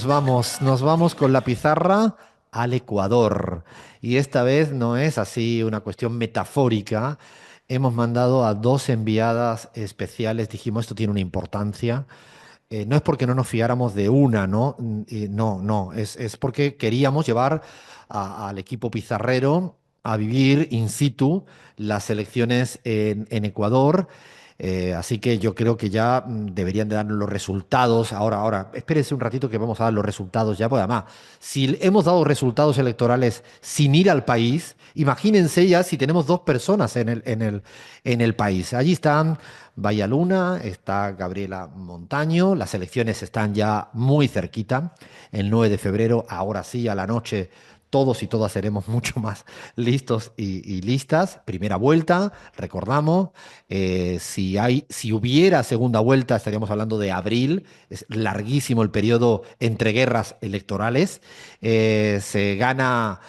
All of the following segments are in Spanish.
nos vamos con la pizarra al Ecuador. Y esta vez no es así una cuestión metafórica. Hemos mandado a dos enviadas especiales. Dijimos, esto tiene una importancia. No es porque no nos fiáramos de una, ¿no? No, no. Es porque queríamos llevar al equipo pizarrero a vivir in situ las elecciones en Ecuador. Así que yo creo que ya deberían de darnos los resultados. Ahora, espérense un ratito que vamos a dar los resultados ya, pues además, si hemos dado resultados electorales sin ir al país, imagínense ya si tenemos dos personas en el país. Allí están Bahía Luna, está Gabriela Montaño, las elecciones están ya muy cerquita. El 9 de febrero, ahora sí, a la noche todos y todas seremos mucho más listos y listas. Primera vuelta, recordamos. Si hubiera segunda vuelta, estaríamos hablando de abril. Es larguísimo el periodo entre guerras electorales. Se gana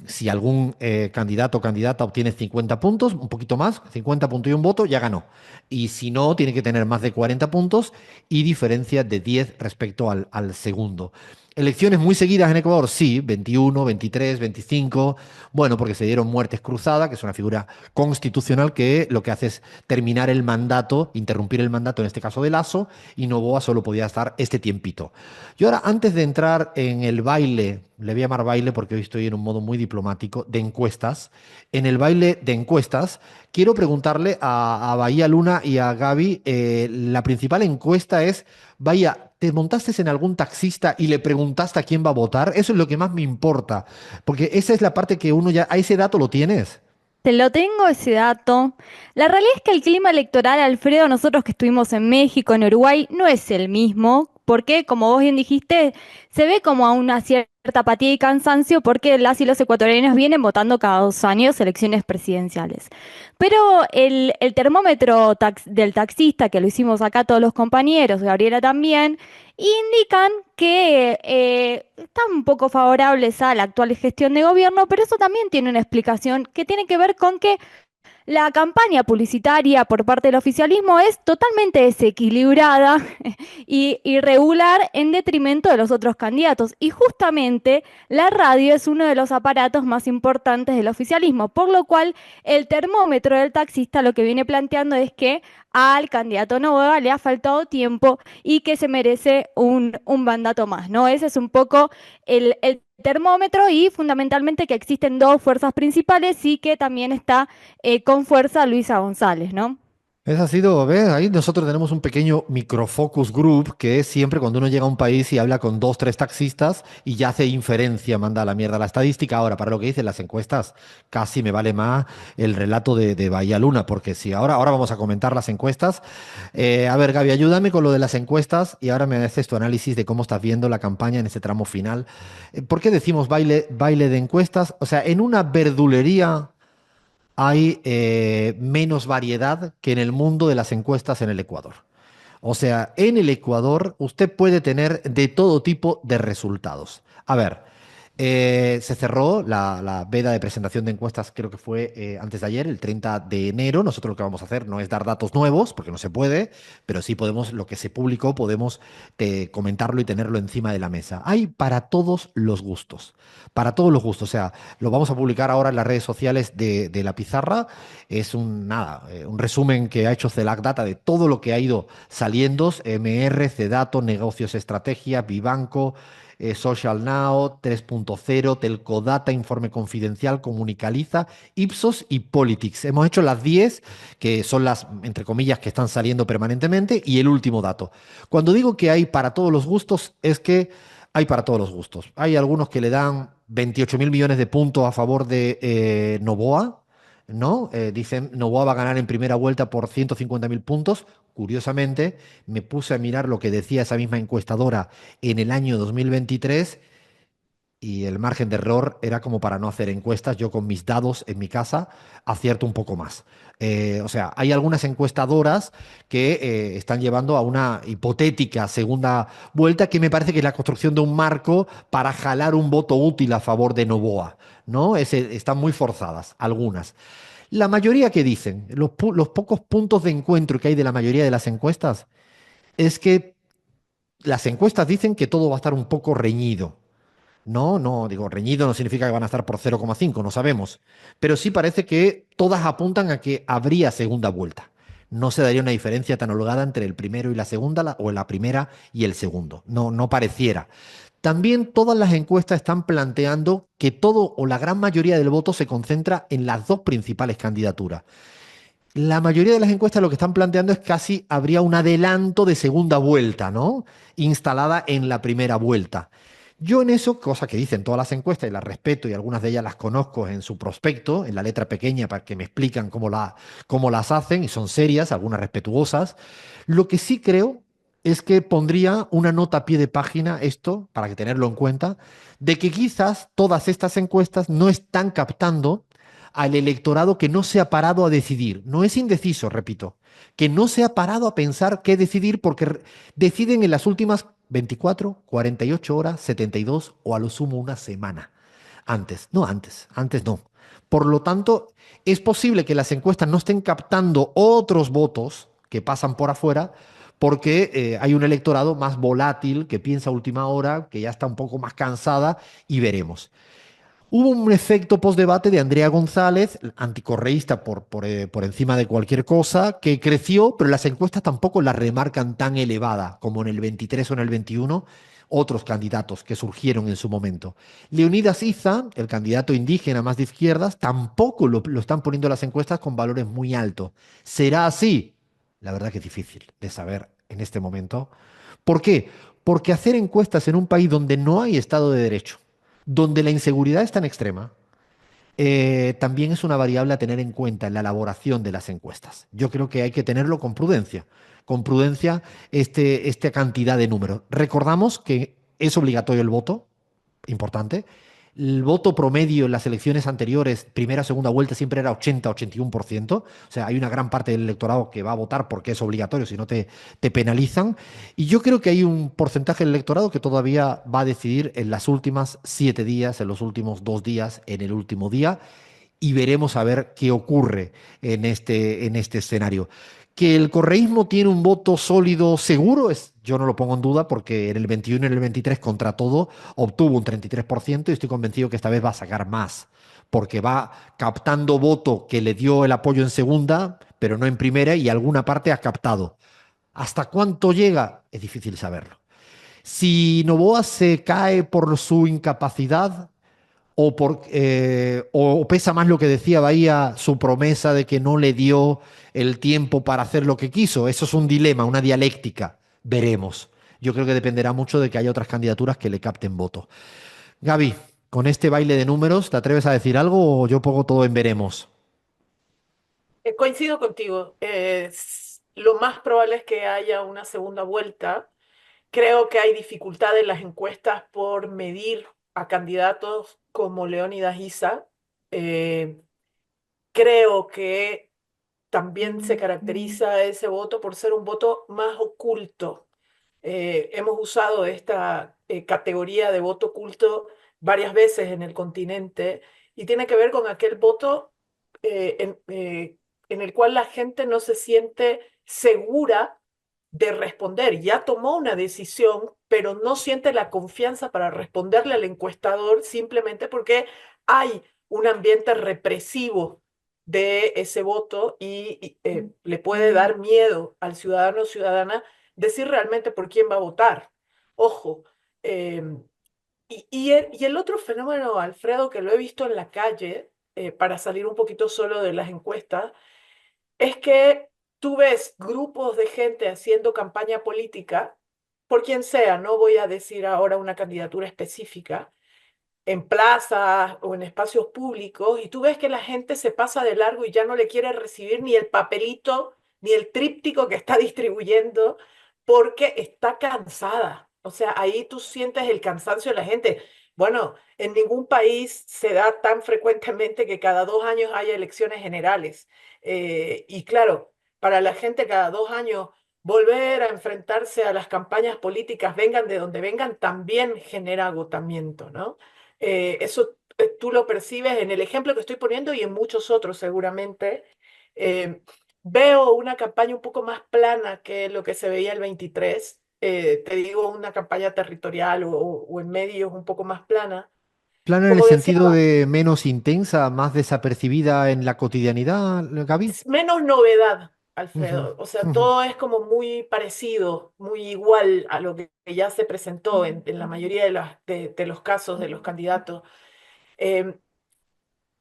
si algún candidato o candidata obtiene 50 puntos, un poquito más, 50 puntos y un voto, ya ganó. Y si no, tiene que tener más de 40 puntos y diferencia de 10 respecto al segundo. Elecciones muy seguidas en Ecuador, sí, 21, 23, 25, bueno, porque se dieron muertes cruzadas, que es una figura constitucional que lo que hace es terminar el mandato, interrumpir el mandato, en este caso de Lasso, y Noboa solo podía estar este tiempito. Yo ahora, antes de entrar en el baile, le voy a llamar baile porque hoy estoy en un modo muy diplomático, de encuestas, en el baile de encuestas, quiero preguntarle a Bahía Luna y a Gaby, la principal encuesta es, Bahía, ¿te montaste en algún taxista y le preguntaste a quién va a votar? Eso es lo que más me importa, porque esa es la parte que uno ya, a ese dato lo tienes. Te lo tengo ese dato. La realidad es que el clima electoral, Alfredo, nosotros que estuvimos en México, en Uruguay, no es el mismo, porque, como vos bien dijiste, se ve como a una cierta apatía y cansancio porque las y los ecuatorianos vienen votando cada 2 años elecciones presidenciales. Pero el termómetro del taxista, que lo hicimos acá todos los compañeros, Gabriela también, indican que están un poco favorables a la actual gestión de gobierno, pero eso también tiene una explicación que tiene que ver con que la campaña publicitaria por parte del oficialismo es totalmente desequilibrada y irregular en detrimento de los otros candidatos. Y justamente la radio es uno de los aparatos más importantes del oficialismo, por lo cual el termómetro del taxista lo que viene planteando es que al candidato Novoa le ha faltado tiempo y que se merece un mandato más, ¿no? Ese es un poco el termómetro y fundamentalmente que existen dos fuerzas principales y que también está con fuerza Luisa González, ¿no? Esa ha sido, ¿ves? Ahí nosotros tenemos un pequeño microfocus group que es siempre cuando uno llega a un país y habla con dos, tres taxistas y ya hace inferencia, manda a la mierda la estadística. Ahora, para lo que dicen las encuestas, casi me vale más el relato de Bahía Luna, porque si ahora vamos a comentar las encuestas. A ver, Gaby, ayúdame con lo de las encuestas y ahora me haces tu análisis de cómo estás viendo la campaña en ese tramo final. ¿Por qué decimos baile de encuestas? O sea, en una verdulería hay menos variedad que en el mundo de las encuestas en el Ecuador. O sea, en el Ecuador usted puede tener de todo tipo de resultados. A ver, se cerró la veda de presentación de encuestas, creo que fue antes de ayer, el 30 de enero. Nosotros lo que vamos a hacer no es dar datos nuevos, porque no se puede, pero sí podemos, lo que se publicó, podemos comentarlo y tenerlo encima de la mesa. Hay para todos los gustos, para todos los gustos. O sea, lo vamos a publicar ahora en las redes sociales de la pizarra. Es un resumen que ha hecho CELAC Data de todo lo que ha ido saliendo, MR, CDATO, Negocios Estrategia, Vivanco, Social Now, 3.0, Telcodata, Informe Confidencial, Comunicaliza, Ipsos y Politics. Hemos hecho las 10, que son las, entre comillas, que están saliendo permanentemente, y el último dato. Cuando digo que hay para todos los gustos, es que hay para todos los gustos. Hay algunos que le dan 28.000 millones de puntos a favor de Novoa, ¿no? Dicen, Novoa va a ganar en primera vuelta por 150.000 puntos. Curiosamente, me puse a mirar lo que decía esa misma encuestadora en el año 2023 y el margen de error era como para no hacer encuestas. Yo con mis dados en mi casa acierto un poco más. O sea, hay algunas encuestadoras que están llevando a una hipotética segunda vuelta que me parece que es la construcción de un marco para jalar un voto útil a favor de Novoa, ¿no? Están muy forzadas, algunas. La mayoría que dicen, los pocos puntos de encuentro que hay de la mayoría de las encuestas, es que las encuestas dicen que todo va a estar un poco reñido. No, no, digo, reñido no significa que van a estar por 0,5, no sabemos. Pero sí parece que todas apuntan a que habría segunda vuelta. No se daría una diferencia tan holgada entre el primero y la segunda, o la primera y el segundo. No, no pareciera. También todas las encuestas están planteando que todo o la gran mayoría del voto se concentra en las dos principales candidaturas. La mayoría de las encuestas lo que están planteando es casi habría un adelanto de segunda vuelta, ¿no? Instalada en la primera vuelta. Yo en eso, cosa que dicen todas las encuestas y las respeto y algunas de ellas las conozco en su prospecto, en la letra pequeña para que me explican cómo las hacen y son serias, algunas respetuosas. Lo que sí creo es que pondría una nota a pie de página esto, para que tenerlo en cuenta, de que quizás todas estas encuestas no están captando al electorado que no se ha parado a decidir. No es indeciso, repito, que no se ha parado a pensar qué decidir porque deciden en las últimas 24, 48 horas, 72 o a lo sumo una semana. Antes no. Por lo tanto, es posible que las encuestas no estén captando otros votos que pasan por afuera porque hay un electorado más volátil que piensa a última hora, que ya está un poco más cansada y veremos. Hubo un efecto postdebate de Andrea González, anticorreísta por encima de cualquier cosa, que creció, pero las encuestas tampoco la remarcan tan elevada como en el 23 o en el 21 otros candidatos que surgieron en su momento. Leonidas Iza, el candidato indígena más de izquierdas, tampoco lo están poniendo las encuestas con valores muy altos. ¿Será así? La verdad que es difícil de saber en este momento. ¿Por qué? Porque hacer encuestas en un país donde no hay Estado de Derecho, donde la inseguridad es tan extrema, también es una variable a tener en cuenta en la elaboración de las encuestas. Yo creo que hay que tenerlo con prudencia esta cantidad de números. Recordamos que es obligatorio el voto, importante. El voto promedio en las elecciones anteriores, primera, segunda vuelta, siempre era 80-81%. O sea, hay una gran parte del electorado que va a votar porque es obligatorio, si no te penalizan. Y yo creo que hay un porcentaje del electorado que todavía va a decidir en las últimas 7 días, en los últimos 2 días, en el último día y veremos a ver qué ocurre en este escenario. Que el correísmo tiene un voto sólido seguro, yo no lo pongo en duda porque en el 21 y en el 23 contra todo obtuvo un 33% y estoy convencido que esta vez va a sacar más, porque va captando voto que le dio el apoyo en segunda, pero no en primera y alguna parte ha captado. ¿Hasta cuánto llega? Es difícil saberlo. Si Novoa se cae por su incapacidad, o pesa más lo que decía Bahía, su promesa de que no le dio el tiempo para hacer lo que quiso. Eso es un dilema, una dialéctica. Veremos. Yo creo que dependerá mucho de que haya otras candidaturas que le capten votos. Gaby, con este baile de números, ¿te atreves a decir algo o yo pongo todo en veremos? Coincido contigo. Lo más probable es que haya una segunda vuelta. Creo que hay dificultad en las encuestas por medir a candidatos como Leónidas Issa. Eh, Creo que también se caracteriza ese voto por ser un voto más oculto. Hemos usado esta categoría de voto oculto varias veces en el continente y tiene que ver con aquel voto en el cual la gente no se siente segura de responder. Ya tomó una decisión, pero no siente la confianza para responderle al encuestador simplemente porque hay un ambiente represivo de ese voto y le puede dar miedo al ciudadano o ciudadana decir realmente por quién va a votar. Ojo, y el otro fenómeno, Alfredo, que lo he visto en la calle, para salir un poquito solo de las encuestas, es que tú ves grupos de gente haciendo campaña política, por quien sea, no voy a decir ahora una candidatura específica, en plazas o en espacios públicos, y tú ves que la gente se pasa de largo y ya no le quiere recibir ni el papelito, ni el tríptico que está distribuyendo, porque está cansada. O sea, ahí tú sientes el cansancio de la gente. Bueno, en ningún país se da tan frecuentemente que cada 2 años haya elecciones generales. Y claro, para la gente cada 2 años volver a enfrentarse a las campañas políticas, vengan de donde vengan, también genera agotamiento, ¿no? Eso tú lo percibes en el ejemplo que estoy poniendo y en muchos otros seguramente. Eh, Veo una campaña un poco más plana que lo que se veía el 23. te digo, una campaña territorial o en medios un poco más plana. Plano en el Como decía, sentido de menos intensa, más desapercibida en la cotidianidad, Gaby. es menos novedad, Ujú, Alfredo. O sea, ujú. todo es como muy parecido, muy igual a lo que ya se presentó en la mayoría de los casos de los candidatos. Em,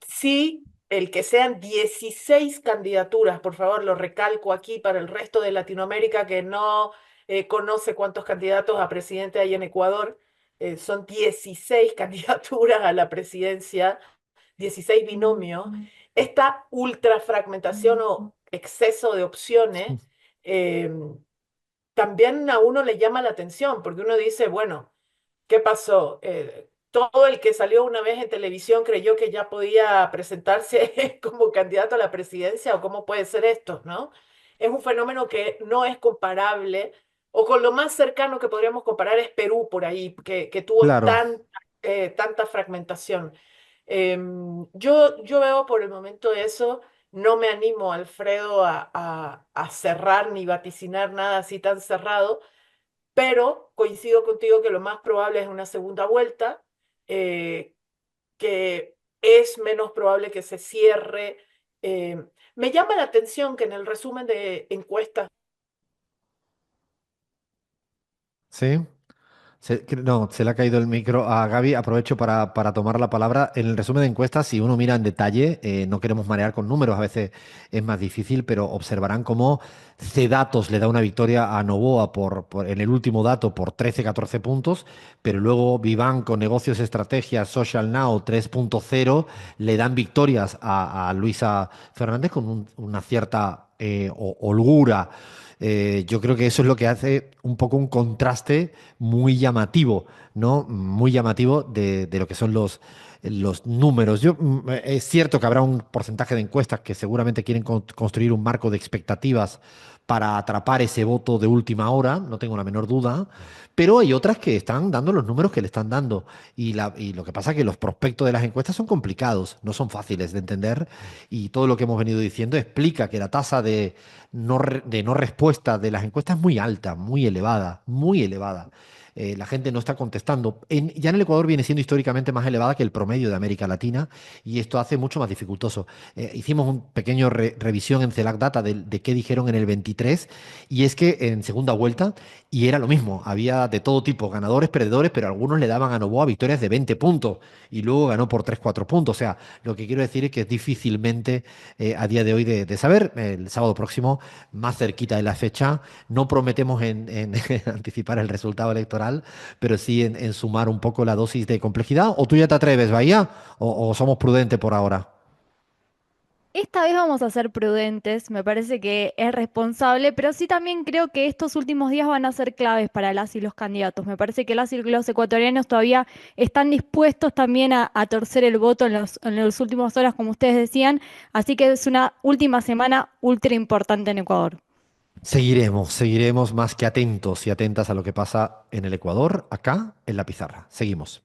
Sí, el que sean 16 candidaturas, por favor, lo recalco aquí para el resto de Latinoamérica que no conoce cuántos candidatos a presidente hay en Ecuador. Son 16 candidaturas a la presidencia, 16 binomios. Esta ultrafragmentación o exceso de opciones eh, también a uno le llama la atención, porque uno dice, bueno, ¿qué pasó? Todo el que salió una vez en televisión creyó que ya podía presentarse como candidato a la presidencia o cómo puede ser esto, ¿no? Es un fenómeno que no es comparable o con lo más cercano que podríamos comparar es Perú por ahí, que tuvo Claro, tanta fragmentación. Yo veo por el momento eso, no me animo, Alfredo, a cerrar ni vaticinar nada así tan cerrado, pero coincido contigo que lo más probable es una segunda vuelta, eh, que es menos probable que se cierre. Me llama la atención que en el resumen de encuestas, sí. No, se le ha caído el micro a Gaby. Aprovecho para tomar la palabra. En el resumen de encuestas, si uno mira en detalle, no queremos marear con números, a veces es más difícil, pero observarán cómo Cdatos le da una victoria a Novoa en el último dato por 13, 14 puntos, pero luego Vivanco, Negocios, Estrategias, Social Now 3.0 le dan victorias a Luisa Fernández con una cierta holgura. Yo creo que eso es lo que hace un poco un contraste muy llamativo, ¿no? Muy llamativo de lo que son los números. Es cierto que habrá un porcentaje de encuestas que seguramente quieren construir un marco de expectativas para atrapar ese voto de última hora, no tengo la menor duda, pero hay otras que están dando los números que le están dando. Y lo que pasa es que los prospectos de las encuestas son complicados, no son fáciles de entender, y todo lo que hemos venido diciendo explica que la tasa de no respuesta de las encuestas es muy alta, muy elevada, muy elevada. La gente no está contestando. Ya en el Ecuador viene siendo históricamente más elevada que el promedio de América Latina y esto hace mucho más dificultoso. Hicimos un pequeño revisión en CELAC Data de qué dijeron en el 23 y es que en segunda vuelta, y era lo mismo, había de todo tipo, ganadores, perdedores, pero algunos le daban a Novoa victorias de 20 puntos y luego ganó por 3 4 puntos. O sea, lo que quiero decir es que es difícilmente a día de hoy de saber. El sábado próximo, más cerquita de la fecha, no prometemos en anticipar el resultado electoral, pero sí en sumar un poco la dosis de complejidad. ¿O tú ya te atreves, Bahía? ¿O somos prudentes por ahora? Esta vez vamos a ser prudentes, me parece que es responsable, pero sí también creo que estos últimos días van a ser claves para las y los candidatos. Me parece que las y los ecuatorianos todavía están dispuestos también a torcer el voto en las últimas horas, como ustedes decían, así que es una última semana ultra importante en Ecuador. Seguiremos más que atentos y atentas a lo que pasa en el Ecuador, acá en la pizarra. Seguimos.